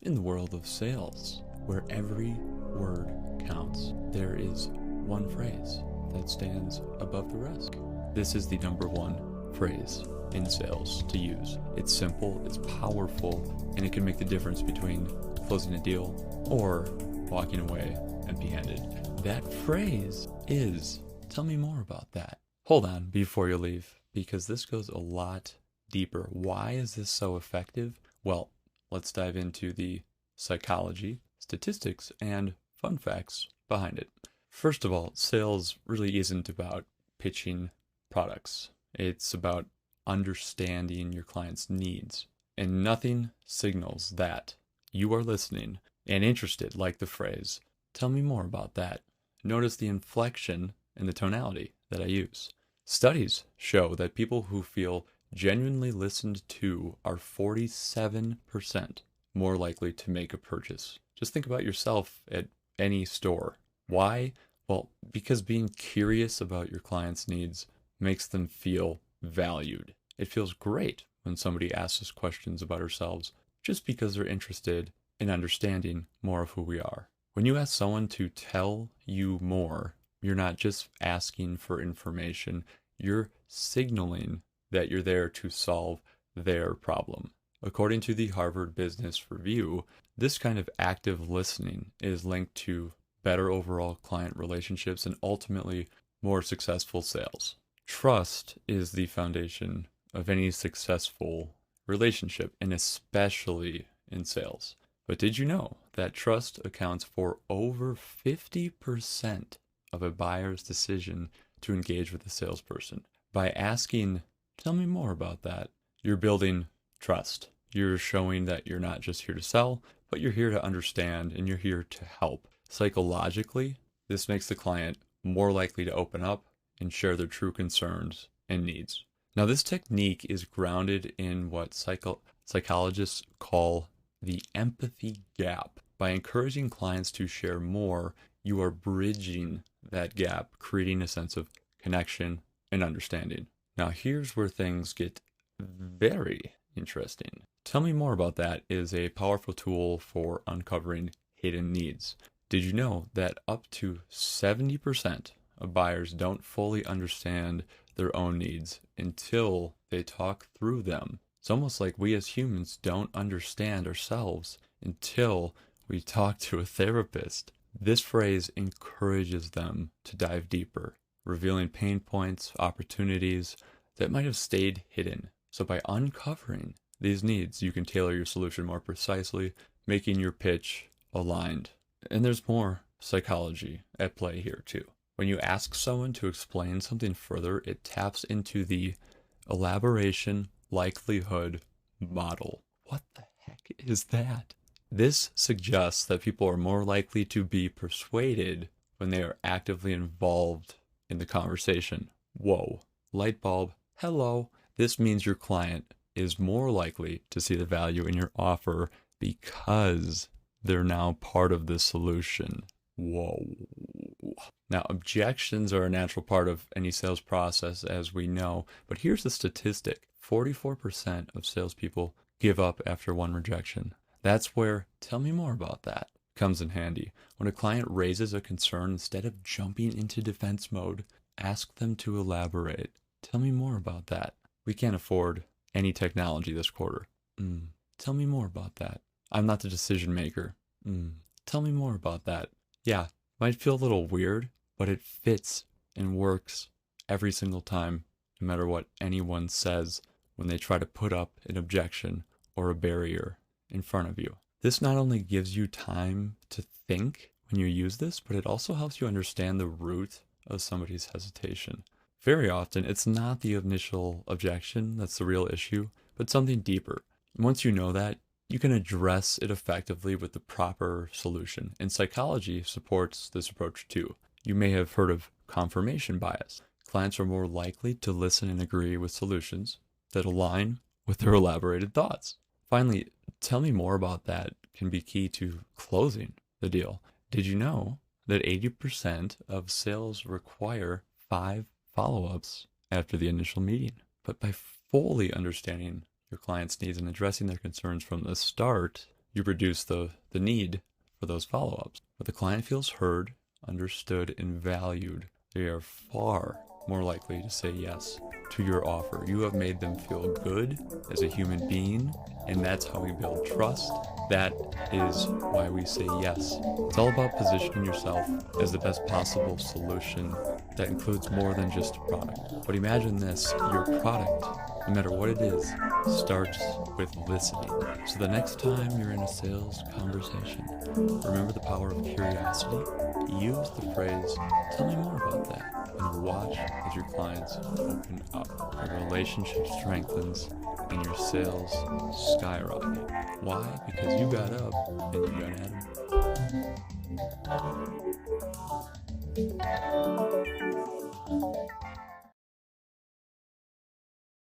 In the world of sales, where every word counts, there is one phrase that stands above the rest. This is the number one phrase in sales to use. It's simple, it's powerful, and it can make the difference between closing a deal or walking away empty-handed. That phrase is, tell me more about that. Hold on before you leave, because this goes a lot deeper. Why is this so effective? Well, let's dive into the psychology, statistics, and fun facts behind it. First of all, sales really isn't about pitching products. It's about understanding your client's needs. And nothing signals that you are listening and interested, like the phrase, tell me more about that. Notice the inflection and the tonality that I use. Studies show that people who feel genuinely listened to are 47% more likely to make a purchase. Just think about yourself at any store. Why? Well, because being curious about your client's needs makes them feel valued. It feels great when somebody asks us questions about ourselves just because they're interested in understanding more of who we are. When you ask someone to tell you more, you're not just asking for information, you're signaling that you're there to solve their problem. According to the Harvard Business Review, this kind of active listening is linked to better overall client relationships and ultimately more successful sales. Trust is the foundation of any successful relationship, and especially in sales. But did you know that trust accounts for over 50% of a buyer's decision to engage with a salesperson? By asking, tell me more about that, you're building trust. You're showing that you're not just here to sell, but you're here to understand and you're here to help. Psychologically, this makes the client more likely to open up and share their true concerns and needs. Now, this technique is grounded in what psychologists call the empathy gap. By encouraging clients to share more, you are bridging that gap, creating a sense of connection and understanding. Now, here's where things get very interesting. Tell me more about that is a powerful tool for uncovering hidden needs. Did you know that up to 70% of buyers don't fully understand their own needs until they talk through them? It's almost like we as humans don't understand ourselves until we talk to a therapist. This phrase encourages them to dive deeper, revealing pain points, opportunities that might have stayed hidden. So by uncovering these needs, you can tailor your solution more precisely, making your pitch aligned. And there's more psychology at play here too. When you ask someone to explain something further, it taps into the elaboration likelihood model. What the heck is that? This suggests that people are more likely to be persuaded when they are actively involved in the conversation. Whoa, light bulb, hello. This means your client is more likely to see the value in your offer because they're now part of the solution. Whoa. Now, objections are a natural part of any sales process, as we know, but here's the statistic. 44% of salespeople give up after one rejection. That's where, tell me more about that, comes in handy. When a client raises a concern, instead of jumping into defense mode, ask them to elaborate. Tell me more about that. We can't afford any technology this quarter. Tell me more about that. I'm not the decision maker. Tell me more about that. Yeah, might feel a little weird, but it fits and works every single time, no matter what anyone says when they try to put up an objection or a barrier in front of you. This not only gives you time to think when you use this, but it also helps you understand the root of somebody's hesitation. Very often, it's not the initial objection that's the real issue, but something deeper. And once you know that, you can address it effectively with the proper solution. And psychology supports this approach too. You may have heard of confirmation bias. Clients are more likely to listen and agree with solutions that align with their elaborated thoughts. Finally, tell me more about that can be key to closing the deal. Did you know that 80% of sales require 5 follow-ups after the initial meeting? But by fully understanding your client's needs and addressing their concerns from the start, you reduce the need for those follow-ups. But the client feels heard, understood, and valued. They are far more likely to say yes to your offer. You have made them feel good as a human being, and that's how we build trust. That is why we say yes. It's all about positioning yourself as the best possible solution that includes more than just a product. But imagine this, your product, no matter what it is, starts with listening. So the next time you're in a sales conversation, remember the power of curiosity. Use the phrase, "Tell me more about that," and watch as your clients open up. Your relationship strengthens and your sales skyrocket. Why? Because you got up and you got at 'em.